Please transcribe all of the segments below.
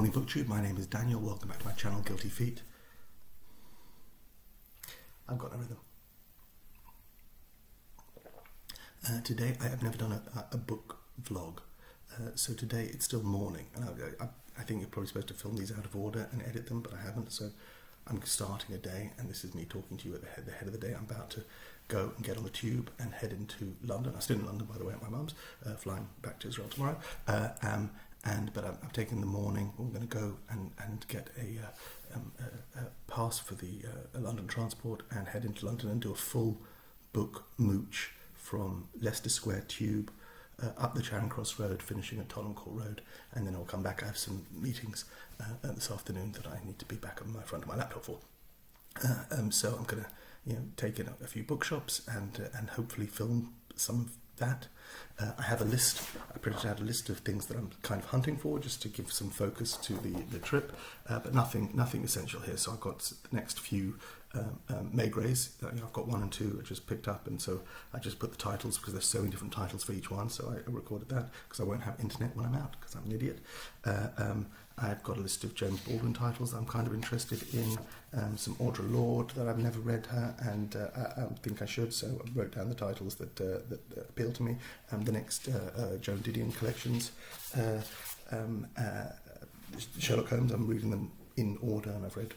morning, BookTube. My name is Daniel. Welcome back to my channel, Guilty Feet. I've got no rhythm. Today, I have never done a book vlog. So today, it's still morning. And I think you're probably supposed to film these out of order and edit them, but I haven't. So I'm starting a day, and this is me talking to you at the head of the day. I'm about to go and get on the tube and head into London. I'm still in London, by the way, at my mum's, flying back to Israel tomorrow. But I'm taking the morning. We're going to go and get a pass for the London transport and head into London and do a full book mooch from Leicester Square Tube up the Charing Cross Road, finishing at Tottenham Court Road, and then I'll come back. I have some meetings this afternoon that I need to be back on my front of my laptop for. So I'm going to take in a few bookshops and hopefully film some of that. I have a list. I printed out a list of things that I'm kind of hunting for, just to give some focus to the trip, but nothing essential here. So I've got the next few Megres. I've got 1 and 2 I just picked up, and so I just put the titles because there's so many different titles for each one. So I recorded that because I won't have internet when I'm out because I'm an idiot. I've got a list of James Baldwin titles I'm kind of interested in, some Audre Lorde that I've never read her, and I think I should, so I wrote down the titles that appeal to me. The next Joan Didion collections, Sherlock Holmes, I'm reading them in order, and I've read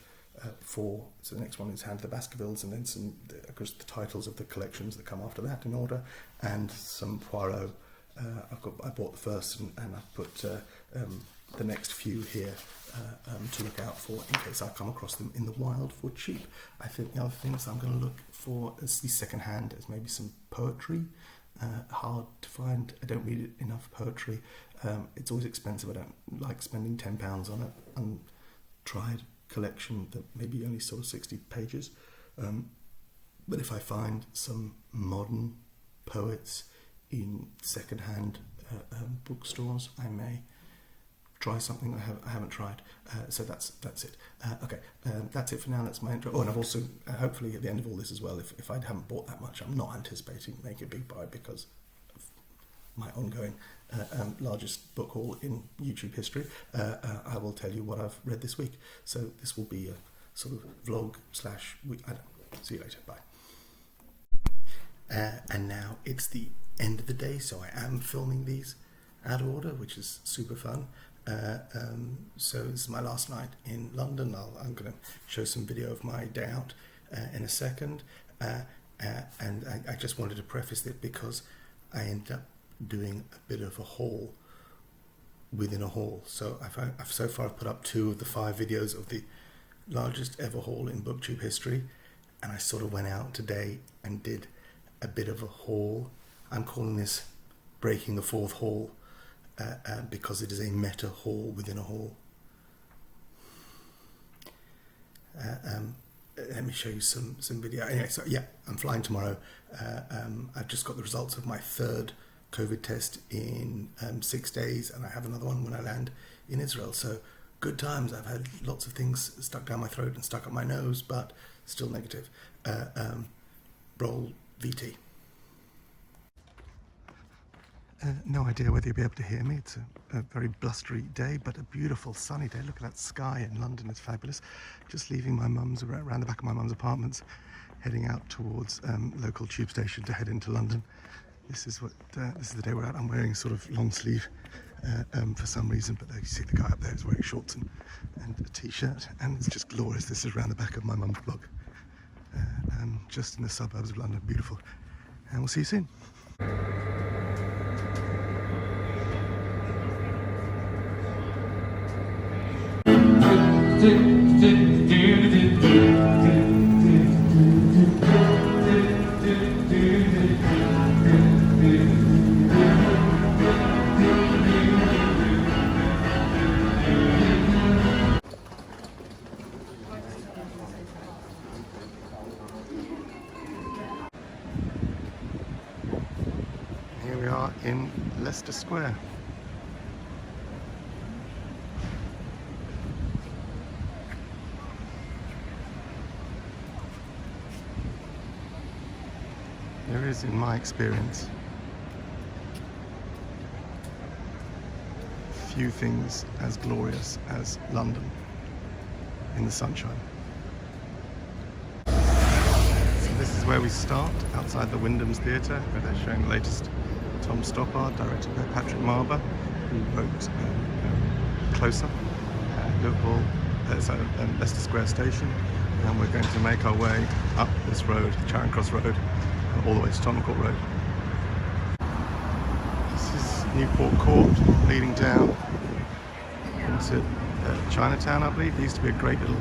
4, so the next one is Hand of the Baskervilles, and then some, of course, the titles of the collections that come after that in order, and some Poirot. I bought the first, and I've put the next few here to look out for in case I come across them in the wild for cheap. I think the other things I'm going to look for is the second hand, as maybe some poetry. Hard to find. I don't read enough poetry. It's always expensive. I don't like spending £10 on an untried collection that maybe only sort of 60 pages. But if I find some modern poets in second-hand bookstores, I may try something I haven't tried. So that's it. Okay, that's it for now. That's my intro. Oh, and I've also, hopefully at the end of all this as well, if I haven't bought that much, I'm not anticipating making a big buy because of my ongoing largest book haul in YouTube history. I will tell you what I've read this week. So this will be a sort of vlog / week. I don't know. See you later. Bye. And now it's the end of the day, so I am filming these out of order, which is super fun. So this is my last night in London. I'm going to show some video of my day out in a second, and I just wanted to preface it because I ended up doing a bit of a haul within a haul. So I've so far put up 2 of the 5 videos of the largest ever haul in BookTube history, and I sort of went out today and did a bit of a haul. I'm calling this Breaking the Fourth Haul. Because it is a meta haul within a haul. Let me show you some video. Anyway, so yeah, I'm flying tomorrow. I've just got the results of my 3rd COVID test in 6 days, and I have another one when I land in Israel. So good times. I've had lots of things stuck down my throat and stuck up my nose, but still negative. Roll VT. No idea whether you'll be able to hear me. It's a very blustery day, but a beautiful sunny day. Look at that sky in London, it's fabulous. Just leaving my mum's, around the back of my mum's apartments, heading out towards local tube station to head into London. This is the day we're out. I'm wearing sort of long sleeve for some reason, but you see the guy up there is wearing shorts and a t-shirt, and it's just glorious. This is around the back of my mum's block, just in the suburbs of London. Beautiful, and we'll see you soon. Here we are in Leicester Square. There is, in my experience, few things as glorious as London in the sunshine. So this is where we start, outside the Wyndham's Theatre, where they're showing the latest Tom Stoppard, directed by Patrick Marber, who wrote Closer, Liverpool, Leicester Square Station, and we're going to make our way up this road, Charing Cross Road, all the way to Tottenham Court Road. This is Newport Court, leading down into Chinatown, I believe. There used to be a great little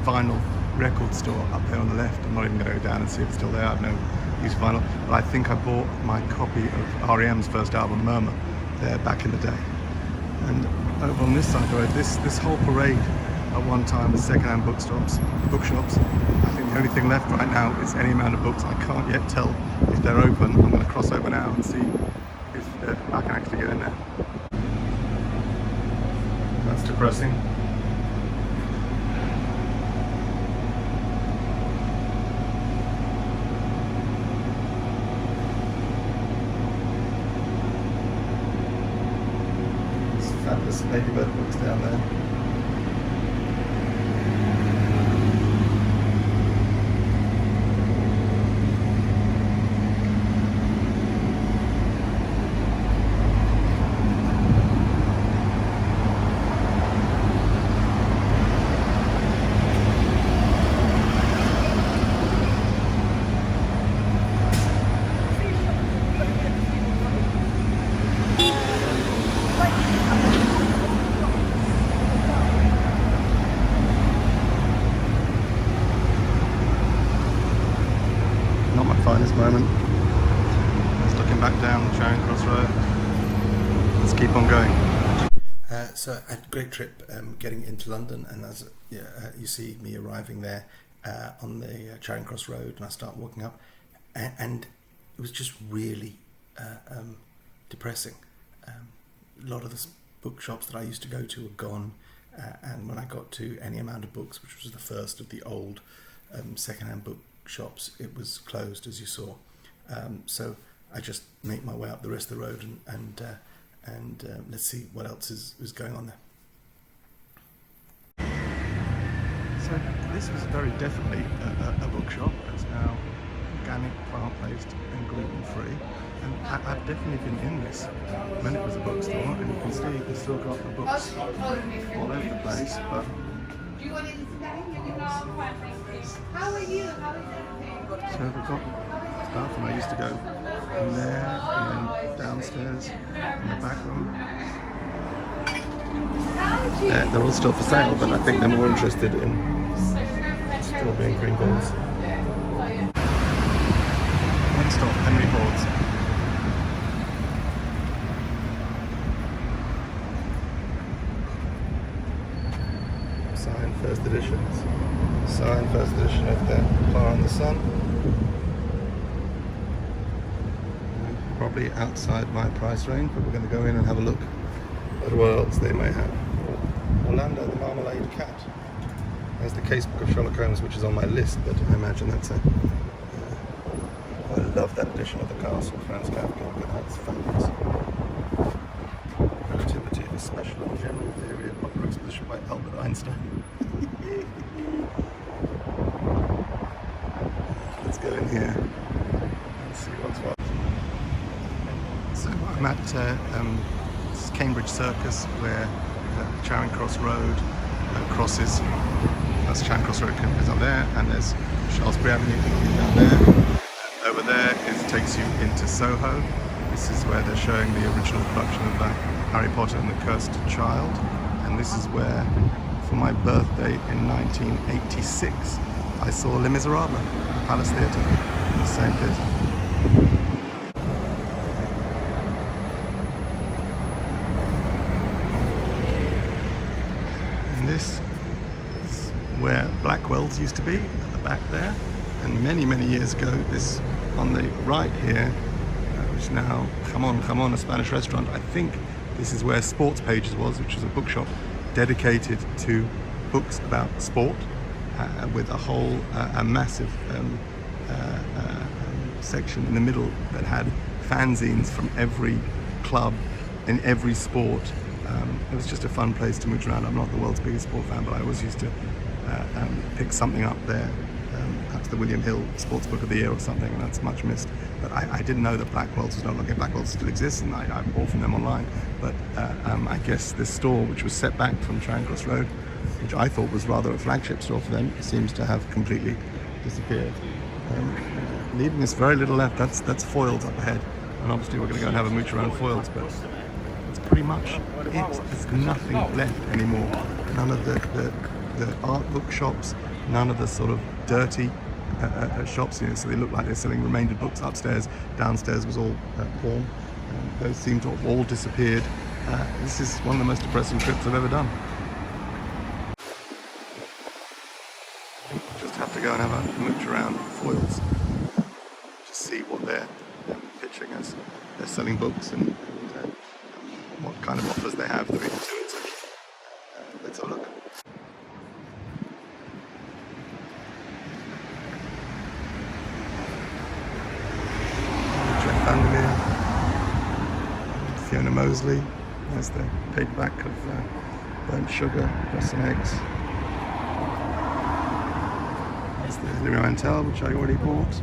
vinyl record store up there on the left. I'm not even going to go down and see if it's still there. I have no use for vinyl, but I think I bought my copy of R.E.M's first album, Murmur, there back in the day. And over on this side of the road, this whole parade at one time was second-hand bookshops. I think the only thing left right now is any amount of books. I can't yet tell if they're open. I'm going to cross over now and see if I can actually get in there. That's depressing. There's fabulous ladybird books down there. Not my finest moment. Just looking back down Charing Cross Road. Let's keep on going. So I had a great trip getting into London, and as you see me arriving there on the Charing Cross Road, and I start walking up, and it was just really depressing. A lot of the bookshops that I used to go to were gone, and when I got to Any Amount of Books, which was the first of the old second-hand book shops, it was closed, as you saw. So I just make my way up the rest of the road and let's see what else is going on there. So this was very definitely a bookshop. It's now organic, plant-based and gluten-free, and I've definitely been in this when it was a bookstore, and you can see they've still got the books all over the place. But Do you want it today? How are you? How is everything? so we've got stuff, and I used to go in there and then downstairs in the back room. They're all still for sale, but I think they're more interested in strawberry and cream balls. Next stop, Henry Ford's. Signed first editions. Signed first edition of the Fire in the Sun. Probably outside my price range, but we're going to go in and have a look at what else they may have. Orlando the Marmalade Cat. There's the casebook of Sherlock Holmes, which is on my list, but I imagine that's a... I love that edition of the Castle, Franz Kafka. Look at that, it's fabulous. Relativity of a Special and General Theory of Opera Exposition by Albert Einstein. Let's go in here and see what's what. So I'm at Cambridge Circus, where Charing Cross Road crosses. That's Charing Cross Road is up there, and there's Shaftesbury Avenue down there. Over there takes you into Soho. This is where they're showing the original production of Harry Potter and the Cursed Child, and this is where, for my birthday in 1986, I saw Les Miserables at the Palace Theatre, in the same theatre. And this is where Blackwell's used to be, at the back there. And many, many years ago, this on the right here, which is now Jamon, a Spanish restaurant. I think this is where Sports Pages was, which was a bookshop dedicated to books about sport, with a whole, a massive section in the middle that had fanzines from every club in every sport It was just a fun place to mooch around. I'm not the world's biggest sport fan, but I always used to pick something up there. Perhaps the William Hill Sports Book of the Year or something, and that's much missed. But I didn't know that Blackwell's was no longer. Blackwell's still exists, and I bought from them online. But I guess this store, which was set back from Charing Cross Road, which I thought was rather a flagship store for them, seems to have completely disappeared. Leaving us very little left. That's Foyles up ahead, and obviously we're going to go and have a mooch around Foyles, but it's pretty much it. There's nothing left anymore. None of the art book shops, none of the sort of dirty shops, so they look like they're selling remainder books upstairs. Downstairs was all porn. Those seem to have all disappeared. This is one of the most depressing trips I've ever done. Just have to go and have a mooch around Foyles, just see what they're pitching as. They're selling books and what kind of offers they have. Let's have a look. Fiona Mosley. There's the paperback of Burnt Sugar, Just Some Eggs. There's the Hilary Mantel, which I already bought.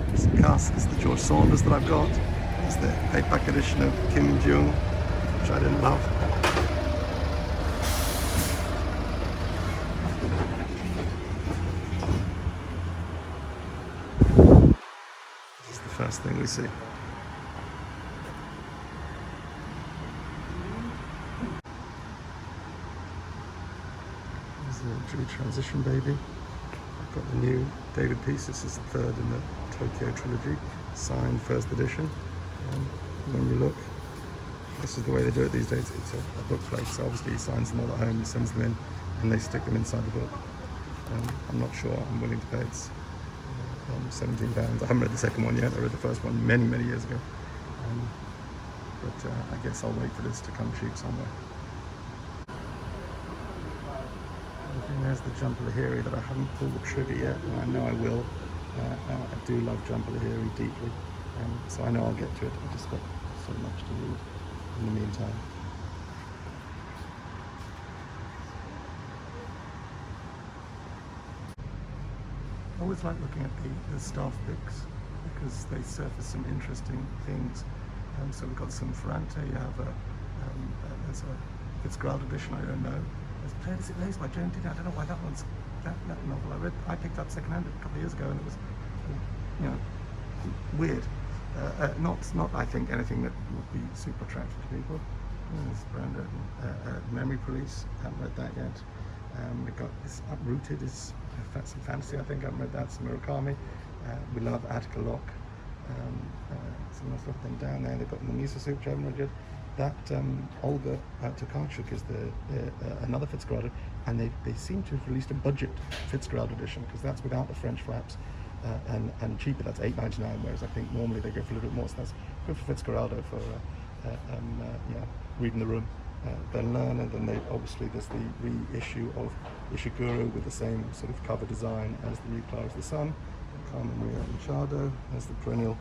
There's the cast, there's the George Saunders that I've got. There's the paperback edition of Kim Jung, which I didn't love. This is the first thing we see. Transition Baby. I've got the new David piece. This is the third in the Tokyo trilogy, signed first edition. When you look, this is the way they do it these days. It's a book plate, so obviously he signs them all at home, he sends them in, and they stick them inside the book. I'm not sure I'm willing to pay it. £17. I haven't read the second one yet. I read the first one many years ago. But I guess I'll wait for this to come cheap somewhere. And there's the Jumper Lahiri that I haven't pulled the trigger yet, and I know I will. I do love Jumper Lahiri deeply, so I know I'll get to it. I've just got so much to read in the meantime. I always like looking at the staff picks because they surface some interesting things. So we've got some Ferrante. You have there's a Fitzgerald edition. I don't know. There's Player Is It Lays by Joan Didion. I don't know why that one's that novel I picked up secondhand a couple of years ago, and it was weird. Not I think anything that would be super attractive to people. There's Brandon Memory Police. Haven't read that yet. We've got this Uprooted is some fantasy. I think I haven't read that. Some Murakami. We love Attica Lock. Some nice little thing down there. They've got the Miso Soup, which I haven't read yet. That Olga Tokarczuk is another Fitzgerald, and they seem to have released a budget Fitzgerald edition because that's without the French flaps and cheaper. That's $8.99, whereas I think normally they go for a little bit more. So that's good for Fitzgerald for reading the room. Then learn, and then obviously there's the reissue of Ishiguro with the same sort of cover design as the new Clara of the Sun. Carmen Maria Machado. There's the perennial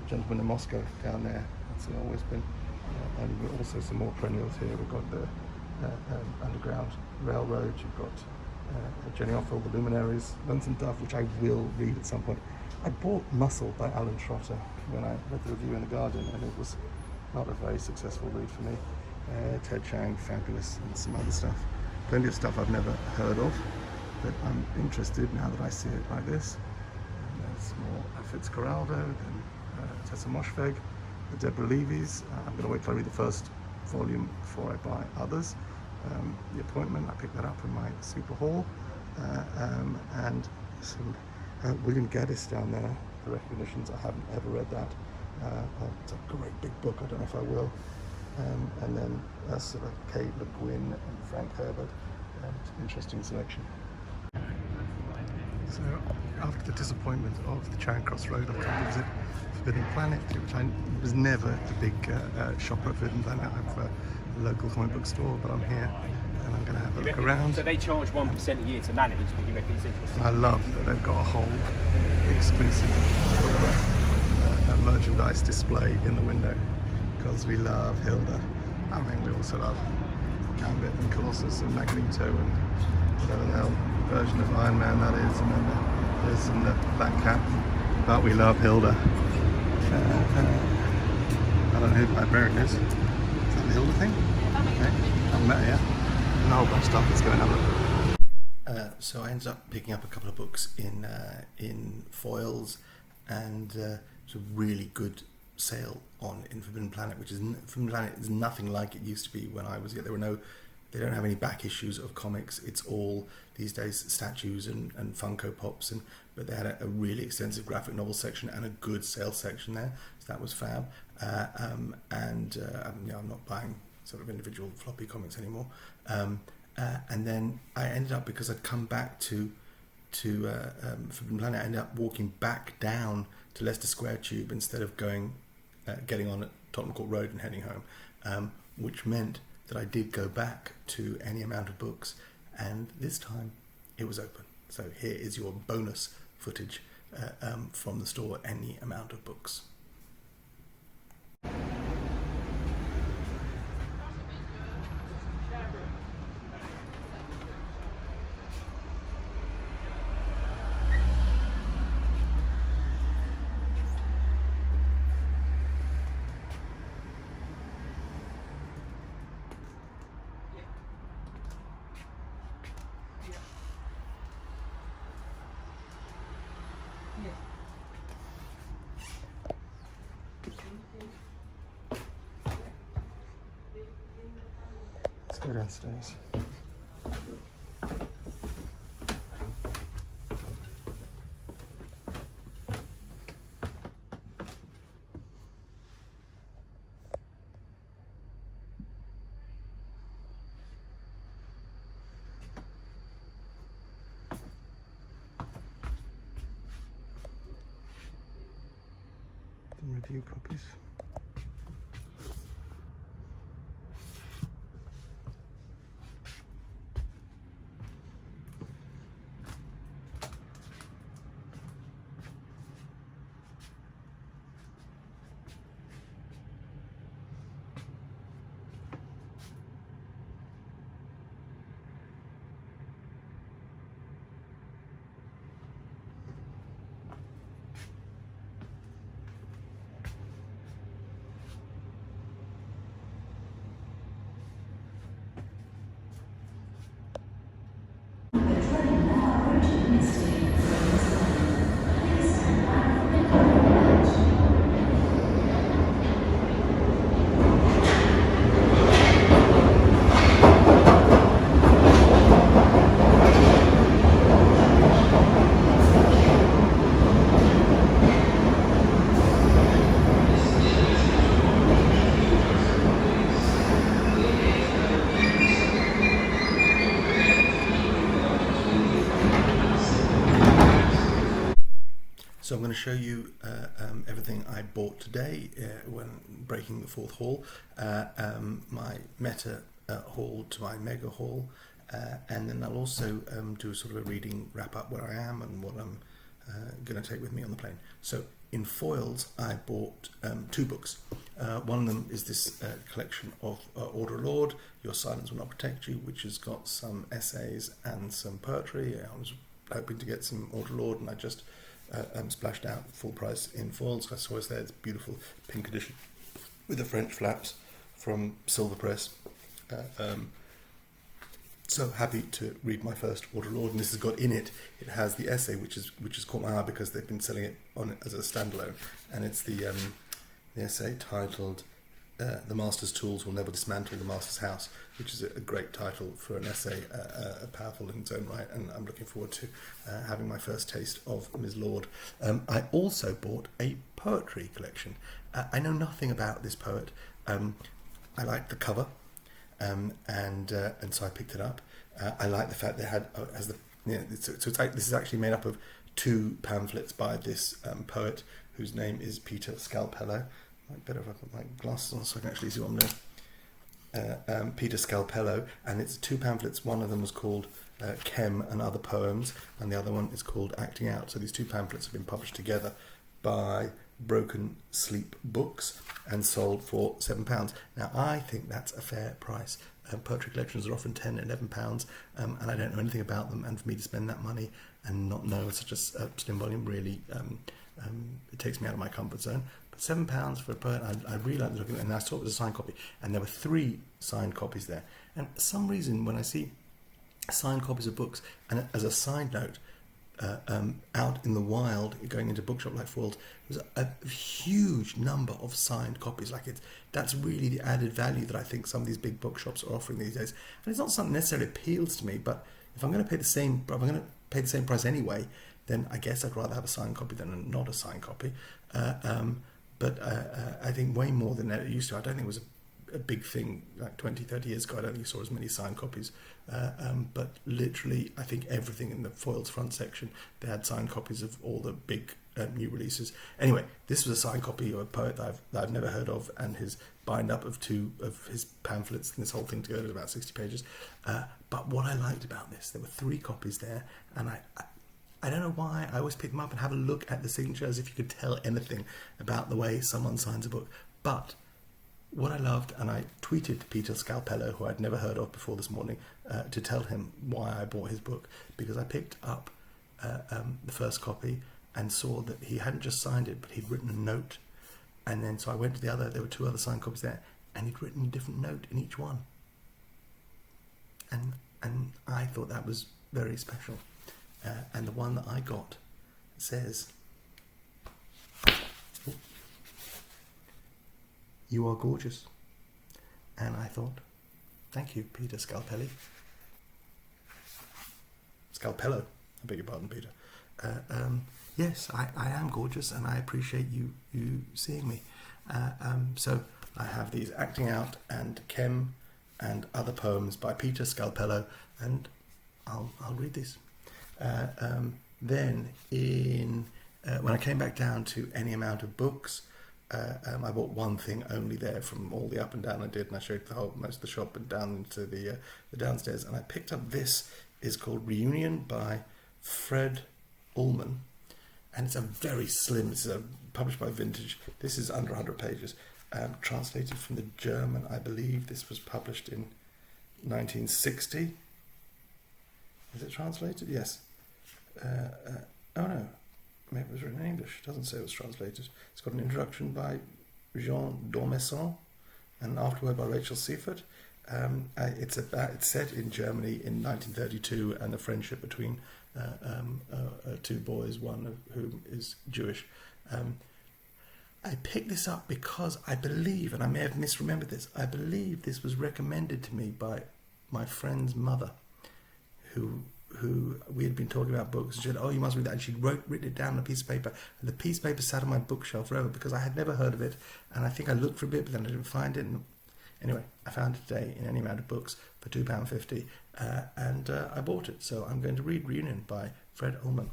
Gentleman in Moscow down there. That's always been. And also some more perennials here. We've got the Underground Railroad. You've got Jenny Offel, The Luminaries, Lonesome Dove, which I will read at some point. I bought Muscle by Alan Trotter when I read the review in The Guardian, and it was not a very successful read for me. Ted Chiang, fabulous, and some other stuff. Plenty of stuff I've never heard of, but I'm interested now that I see it like this. And there's more Fitzgeraldo, then Tessa Moshfegh, the Deborah Levy's. I'm going to wait till I read the first volume before I buy others. The Appointment, I picked that up in my super haul. And some William Gaddis down there, The Recognitions. I haven't ever read that. It's a great big book, I don't know if I will. And then sort of Kate Le Guin and Frank Herbert. Interesting selection. So after the disappointment of the Charing Cross Road, I've come to visit Forbidden Planet, which I was never a big shopper at Forbidden Planet. I'm for a local comic book store, but I'm here and I'm going to have a look around. So they charge 1% a year to manage, but you reckon it's interesting? I love that they've got a whole exclusive merchandise display in the window. because we love Hilda. I mean, we also love Gambit and Colossus and Magneto and whatever the hell version of Iron Man that is, and then there's the Black Cat. But we love Hilda. I don't know who the librarian is. Is that the Hilda thing? Okay. I haven't met her yet. And a whole bunch of stuff. Let's go and have a look. So I ended up picking up a couple of books in foils, and it's a really good sale on in Forbidden Planet, which is Forbidden Planet is nothing like it used to be when I was here. They don't have any back issues of comics. It's all these days statues and Funko Pops, but they had a really extensive graphic novel section and a good sales section there, so that was fab. I'm not buying sort of individual floppy comics anymore. And then I ended up, because I'd come back to Forbidden Planet, I ended up walking back down to Leicester Square Tube instead of getting on at Tottenham Court Road and heading home, which meant that I did go back to Any Amount of Books, and this time it was open. So here is your bonus footage from the store, Any Amount of Books. Let's go downstairs. Some review copies. So I'm going to show you everything I bought today when breaking the fourth haul, my meta haul to my mega haul, and then I'll also do sort of a reading wrap up where I am and what I'm going to take with me on the plane. So in foils I bought two books. One of them is this collection of Order of Lord, Your Silence Will Not Protect You, which has got some essays and some poetry. I was hoping to get some Order of Lord, and I just splashed out full price in foils. I saw it there. It's a beautiful pink edition with the French flaps from Silver Press. So happy to read my first Order of Lord, and this has got in it. It has the essay, which has caught my eye because they've been selling it on it as a standalone, and it's the essay titled "The Master's Tools Will Never Dismantle the Master's House," which is a great title for an essay, powerful in its own right, and I'm looking forward to having my first taste of Ms. Lord. I also bought a poetry collection. I know nothing about this poet. I liked the cover, and so I picked it up. I like the fact that it had this is actually made up of two pamphlets by this poet whose name is Peter Scalpello. Better if I put my glasses on so I can actually see what I'm doing. Peter Scalpello, and it's two pamphlets. One of them was called Chem and Other Poems, and the other one is called Acting Out. So these two pamphlets have been published together by Broken Sleep books and sold for £7. Now, I think that's a fair price. Poetry collections are often £10, £11, and I don't know anything about them, and for me to spend that money and not know such a slim volume really, it takes me out of my comfort zone. But £7 for a poet, I really like looking at it, and I saw it was a signed copy, and there were 3 signed copies there. And for some reason, when I see signed copies of books, and as a side note, out in the wild, going into a bookshop like Foyles, there's a huge number of signed copies. That's really the added value that I think some of these big bookshops are offering these days. And it's not something that necessarily appeals to me, but if I'm going to pay the same price anyway, then I guess I'd rather have a signed copy than not a signed copy. But I think way more than it used to. I don't think it was a big thing like 20, 30 years ago. I don't think you saw as many signed copies. But literally, I think everything in the Foyles front section, they had signed copies of all the big new releases. Anyway, this was a signed copy of a poet that I've never heard of, and his bind-up of 2 of his pamphlets, and this whole thing together is about 60 pages. But what I liked about this, there were 3 copies there, and I don't know why, I always pick them up and have a look at the signature as if you could tell anything about the way someone signs a book. But what I loved, and I tweeted Peter Scalpello, who I'd never heard of before this morning, to tell him why I bought his book, because I picked up the first copy and saw that he hadn't just signed it, but he'd written a note. And then so I went to the other, there were 2 other signed copies there, and he'd written a different note in each one. And I thought that was very special. And the one that I got says, "You are gorgeous." And I thought, thank you, Peter Scalpello. I beg your pardon, Peter. Yes, I am gorgeous, and I appreciate you seeing me. So I have these Acting Out and Chem and Other Poems by Peter Scalpello, and I'll read these. Then when I came back down to Any Amount of Books, I bought one thing only there from all the up and down I did, and I showed most of the shop and down into the downstairs, and I picked up this. Is called Reunion by Fred Allman, and it's a very slim, it's published by Vintage. This is under 100 pages, translated from the German, I believe. This was published in 1960. Is it translated? Yes. Oh no, maybe it was written in English. It doesn't say it was translated. It's got an introduction by Jean Dormesson and an afterword by Rachel Seifert. It's set in Germany in 1932, and the friendship between 2 boys, one of whom is Jewish. I picked this up because I believe, and I may have misremembered this, I believe this was recommended to me by my friend's mother, who we had been talking about books. She said, "Oh, you must read that," and she'd written it down on a piece of paper, and the piece of paper sat on my bookshelf forever because I had never heard of it, and I think I looked for a bit, but then I didn't find it. And anyway, I found it today in Any Amount of Books for £2.50, and I bought it. So I'm going to read Reunion by Fred Allman.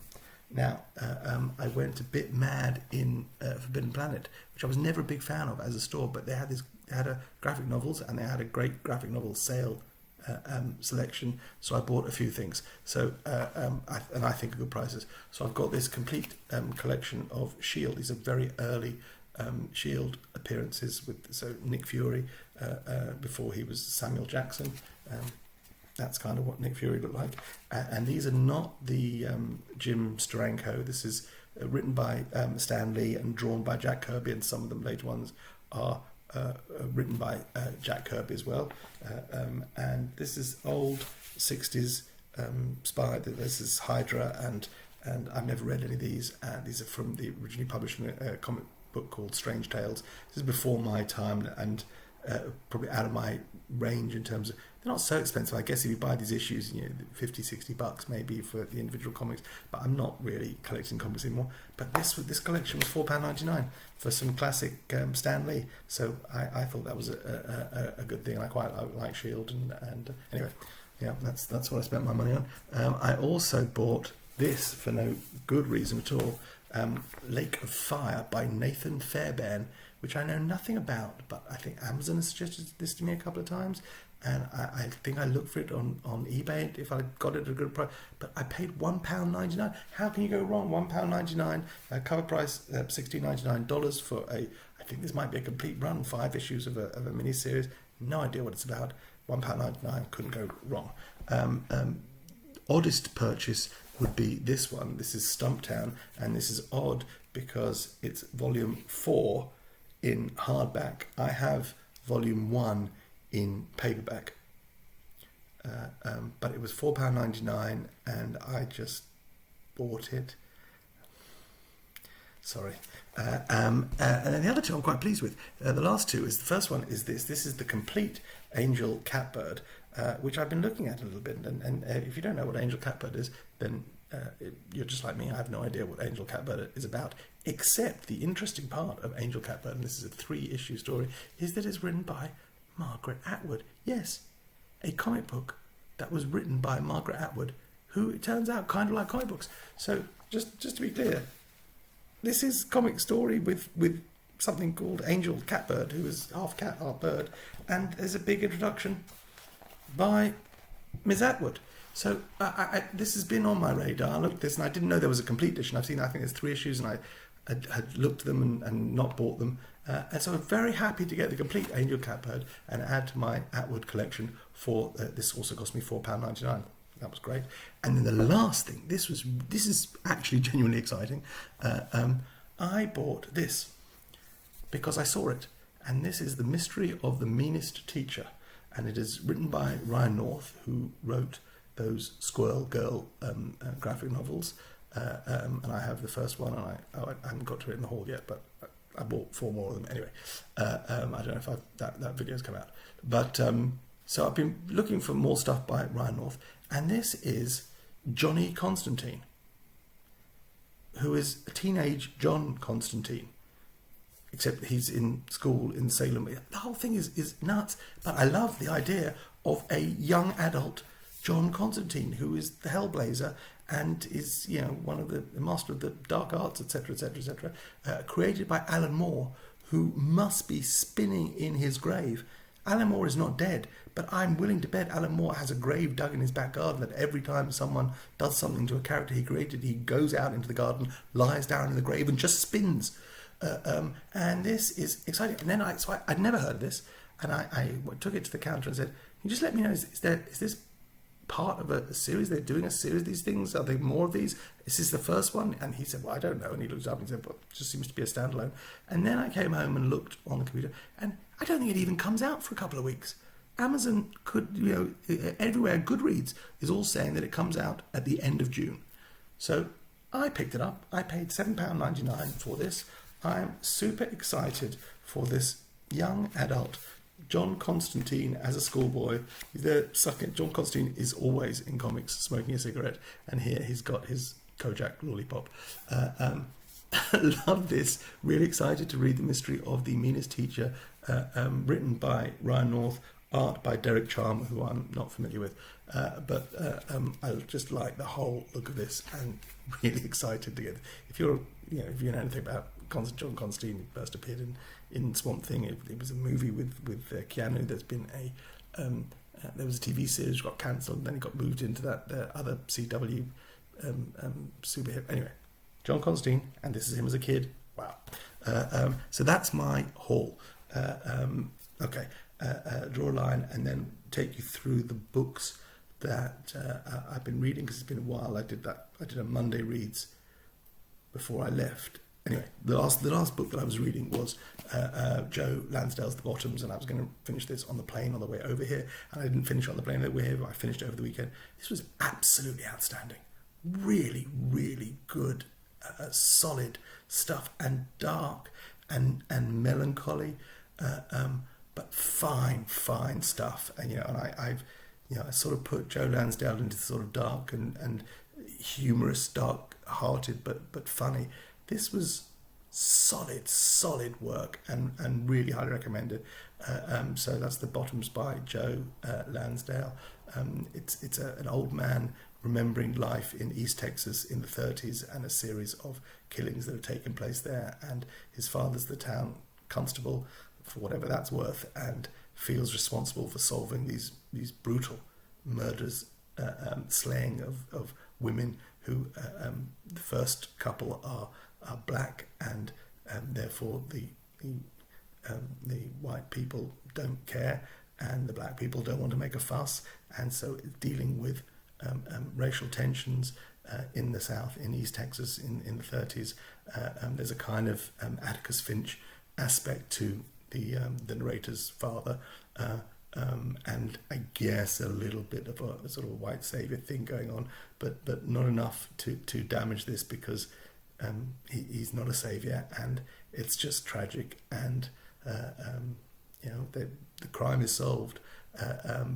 Now, I went a bit mad in Forbidden Planet, which I was never a big fan of as a store, but they had a graphic novels, and they had a great graphic novel sale selection, so I bought a few things. So I think are good prices. So I've got this complete collection of S.H.I.E.L.D. These are very early S.H.I.E.L.D. appearances with Nick Fury before he was Samuel Jackson. That's kind of what Nick Fury looked like. And these are not the Jim Steranko. This is written by Stan Lee and drawn by Jack Kirby, and some of the later ones are written by Jack Kirby as well. And this is old 60s spy. This is Hydra, and I've never read any of these. These are from the originally published in a comic book called Strange Tales. This is before my time, and probably out of my range in terms of, they're not so expensive. I guess if you buy these issues, $50-$60 maybe for the individual comics, but I'm not really collecting comics anymore. But this collection was £4.99 for some classic Stan Lee, so I thought that was a good thing. I quite like S.H.I.E.L.D. and anyway, yeah, that's what I spent my money on. I also bought this for no good reason at all, Lake of Fire by Nathan Fairbairn, which I know nothing about, but I think Amazon has suggested this to me a couple of times. and I think I looked for it on eBay if I got it at a good price, but I paid £1.99. How can you go wrong? £1.99, cover price $16.99 for I think this might be a complete run, 5 issues of a mini-series. No idea what it's about. £1.99, couldn't go wrong. Oddest purchase would be this one. This is Stumptown, and this is odd because it's volume 4 in hardback. I have volume 1 in paperback, but it was £4.99 and I just bought it. Sorry. And then the other two I'm quite pleased with. The last two is, the first one is this. This is the complete Angel Catbird, which I've been looking at a little bit. And if you don't know what Angel Catbird is, then you're just like me. I have no idea what Angel Catbird is about, except the interesting part of Angel Catbird, and this is a 3-issue story, is that it's written by Margaret Atwood. Yes, a comic book that was written by Margaret Atwood, who it turns out kind of like comic books. So just to be clear, this is comic story with something called Angel Catbird, who is half cat, half bird, and there's a big introduction by Ms. Atwood. So this has been on my radar. I looked at this and I didn't know there was a complete edition. I think there's 3 issues, and I had looked at them and not bought them. And so I'm very happy to get the complete Angel Catbird and add to my Atwood collection for this. Also cost me £4.99. That was great. And then the last thing, this is actually genuinely exciting. I bought this because I saw it, and this is The Mystery of the Meanest Teacher, and it is written by Ryan North, who wrote those Squirrel Girl graphic novels. And I have the first one, and I haven't got to it in the haul yet, but I bought 4 more of them anyway. I don't know if that video's come out, but so I've been looking for more stuff by Ryan North, and this is Johnny Constantine, who is a teenage John Constantine, except he's in school in Salem. The whole thing is nuts, but I love the idea of a young adult John Constantine, who is the Hellblazer and is, one of the master of the dark arts, etc., etc., etc., created by Alan Moore, who must be spinning in his grave. Alan Moore is not dead, but I'm willing to bet Alan Moore has a grave dug in his back garden, that every time someone does something to a character he created, he goes out into the garden, lies down in the grave, and just spins. And this is exciting. And then I'd never heard of this, and I took it to the counter and said, "Can you just let me know, is this part of a series? They're doing a series of these things? Are there more of these? Is this the first one?" And he said, "Well, I don't know." And he looked up and said, "Well, it just seems to be a standalone." And then I came home and looked on the computer, and I don't think it even comes out for a couple of weeks. Amazon could, everywhere, Goodreads is all saying that it comes out at the end of June. So I picked it up. I paid £7.99 for this. I'm super excited for this young adult John Constantine as a schoolboy. John Constantine is always in comics smoking a cigarette, and here he's got his Kojak lollipop. Love this. Really excited to read The Mystery of the Meanest Teacher, written by Ryan North, art by Derek Charm, who I'm not familiar with, but I just like the whole look of this, and really excited to get it. If you know anything about John Constantine, he first appeared in Swamp Thing. It was a movie with Keanu. There's been there was a TV series which got cancelled, and then it got moved into that other CW superhero. Anyway, John Constantine, and this is him as a kid. Wow. So that's my haul. Okay, draw a line and then take you through the books that I've been reading, because it's been a while. I did a Monday reads before I left. Anyway, the last book that I was reading was Joe Lansdale's The Bottoms, and I was going to finish this on the plane on the way over here, and I didn't finish on the plane on the way here, but I finished over the weekend. This was absolutely outstanding. Really, really good, solid stuff, and dark and melancholy, but fine stuff. And I sort of put Joe Lansdale into sort of dark and humorous, dark-hearted, but funny. This was solid work, and really highly recommend it. So that's The Bottoms by Joe Lansdale. It's an old man remembering life in East Texas in the 30s, and a series of killings that have taken place there. And his father's the town constable, for whatever that's worth, and feels responsible for solving these brutal murders, slaying of women who the first couple are black, and therefore the white people don't care, and the black people don't want to make a fuss, and so it's dealing with racial tensions in the South, in East Texas in the 30s. There's a kind of Atticus Finch aspect to the narrator's father, and I guess a little bit of a sort of a white saviour thing going on, but not enough to damage this, because he's not a saviour, and it's just tragic, and the crime is solved,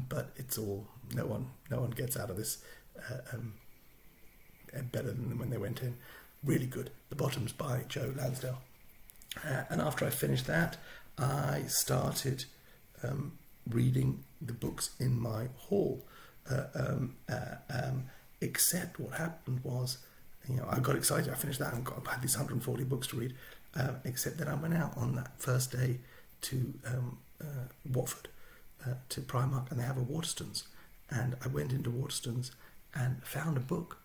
but it's all no one gets out of this better than when they went in. Really good. The Bottoms by Joe Lansdale. And after I finished that, I started reading the books in my haul. Except what happened was, I got excited. I finished that and I had these 140 books to read. Except that I went out on that first day to Watford, to Primark, and they have a Waterstones. And I went into Waterstones and found a book.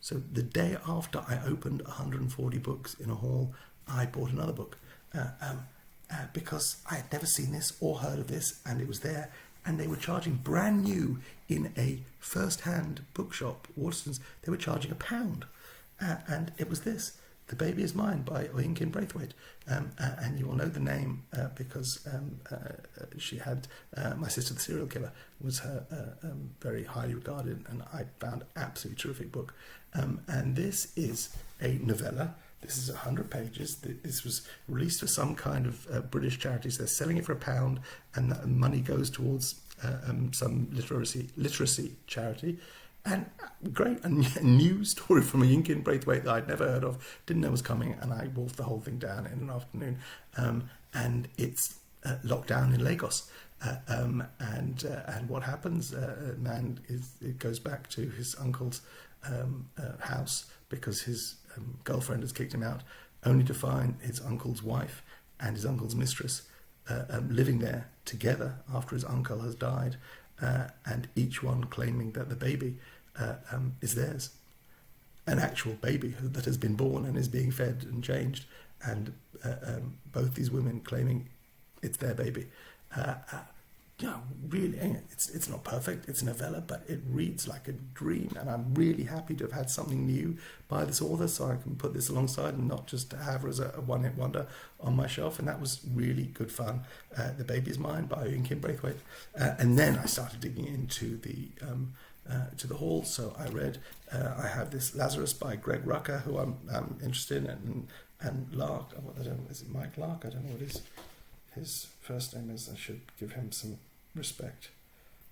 So the day after I opened 140 books in a haul, I bought another book because I had never seen this or heard of this, and it was there, and they were charging brand new in a first-hand bookshop, Waterstones. They were charging £1, and it was this, The Baby Is Mine by Oyinkin Braithwaite, and you will know the name because she had My Sister the Serial Killer was her very highly regarded, and I found absolutely terrific book. And this is a novella. This is 100 pages. This was released for some kind of British charity. So they're selling it for £1, and that money goes towards some literacy charity. And great, a new story from a Oyinkin Braithwaite that I'd never heard of, didn't know was coming, and I wolfed the whole thing down in an afternoon. And it's locked down in Lagos. And what happens? It goes back to his uncle's house because his girlfriend has kicked him out, only to find his uncle's wife and his uncle's mistress living there together after his uncle has died, and each one claiming that the baby is theirs, an actual baby that has been born and is being fed and changed, and both these women claiming it's their baby. Really, it's not perfect, it's a novella, but it reads like a dream, and I'm really happy to have had something new by this author, so I can put this alongside and not just have her as a one-hit wonder on my shelf. And that was really good fun. The Baby Is Mine by Oyinkin Braithwaite. And then I started digging into the to the haul, so I read, I have this Lazarus by Greg Rucker, who I'm interested in, and Lark, is it Mike Lark? I don't know what his first name is. I should give him some respect.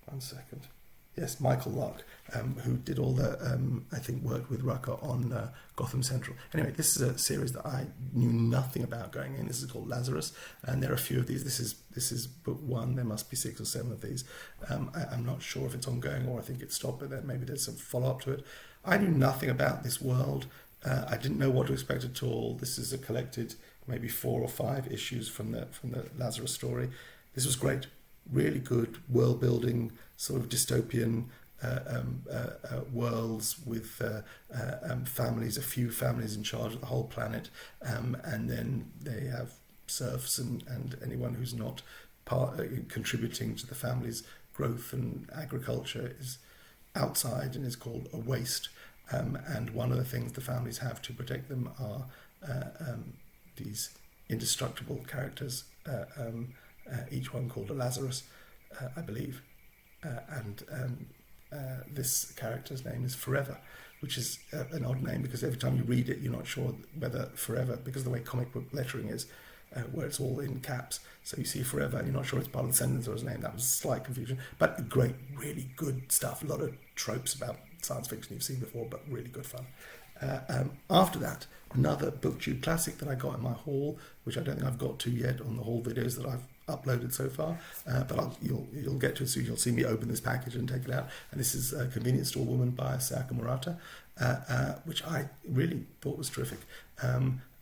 1 second. Yes, Michael Lark, who did all the, I think, worked with Rucker on Gotham Central. Anyway, this is a series that I knew nothing about going in. This is called Lazarus, and there are a few of these. This is book 1. There must be 6 or 7 of these. I'm not sure if it's ongoing or I think it stopped, but then maybe there's some follow-up to it. I knew nothing about this world. I didn't know what to expect at all. This is a collected maybe 4 or 5 issues from the Lazarus story. This was great. Really good world building, sort of dystopian worlds with families, a few families in charge of the whole planet, and then they have serfs and anyone who's not contributing to the family's growth, and agriculture is outside and is called a waste. And one of the things the families have to protect them are these indestructible characters, each one called a Lazarus, I believe, and this character's name is Forever, which is an odd name because every time you read it you're not sure whether Forever, because of the way comic book lettering is, where it's all in caps, so you see Forever and you're not sure it's part of the sentence or his name. That was a slight confusion, but great, really good stuff. A lot of tropes about science fiction you've seen before, but really good fun. After that, another BookTube classic that I got in my haul, which I don't think I've got to yet on the haul videos that I've uploaded so far, but you'll get to it soon. You'll see me open this package and take it out. And this is Convenience Store Woman by Sayaka Murata, which I really thought was terrific.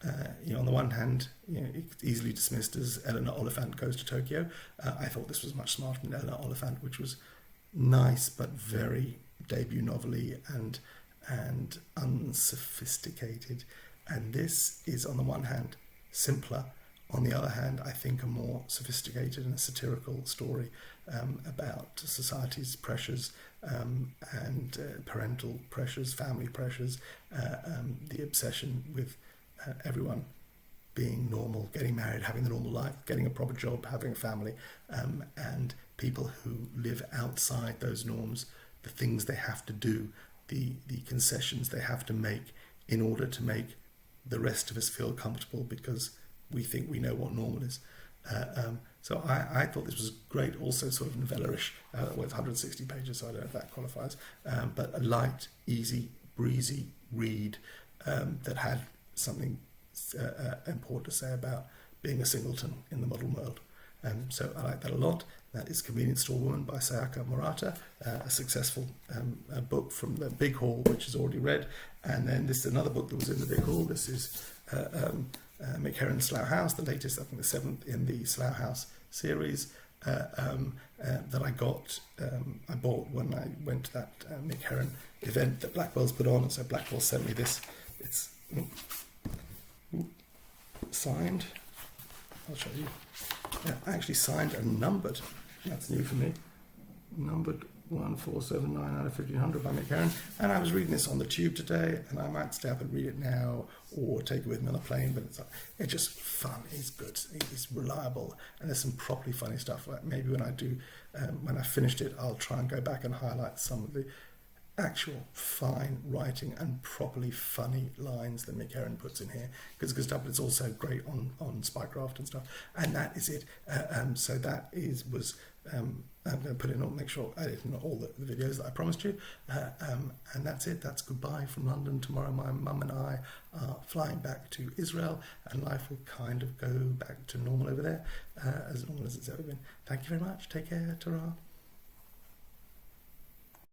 On the one hand, it's easily dismissed as Eleanor Oliphant Goes to Tokyo. I thought this was much smarter than Eleanor Oliphant, which was nice but very debut novel-y and unsophisticated. And this is, on the one hand, simpler. On the other hand, I think a more sophisticated and a satirical story about society's pressures and parental pressures, family pressures, the obsession with everyone being normal, getting married, having the normal life, getting a proper job, having a family, and people who live outside those norms, the things they have to do, the concessions they have to make in order to make the rest of us feel comfortable because we think we know what normal is. So I thought this was great, also sort of novella-ish. It's 160 pages, so I don't know if that qualifies, but a light, easy, breezy read that had something important to say about being a singleton in the modern world. So I like that a lot. That is Convenience Store Woman by Sayaka Murata, a successful book from the Big Haul, which is already read. And then this is another book that was in the Big Haul. This is Mick Herron's Slough House, the latest, I think the 7th in the Slough House series, that I bought when I went to that Mick Herron event that Blackwell's put on. And so Blackwell sent me this. It's signed. I'll show you. Actually signed and numbered. That's new for me. Numbered 1479 out of 1500 by Mick Herron. And I was reading this on the tube today, and I might stay up and read it now or take it with me on a plane, but it's just fun. It's good. It's reliable. And there's some properly funny stuff. Like maybe when I finished it, I'll try and go back and highlight some of the actual fine writing and properly funny lines that Mick Herron puts in here, because good stuff. But it's also great on Spycraft and stuff. And that is it. So that was. I'm going to put in all, make sure I edit in all the videos that I promised you. And that's it. That's goodbye from London. Tomorrow my mum and I are flying back to Israel, and life will kind of go back to normal over there, as normal as it's ever been. Thank you very much. Take care. Ta-ra.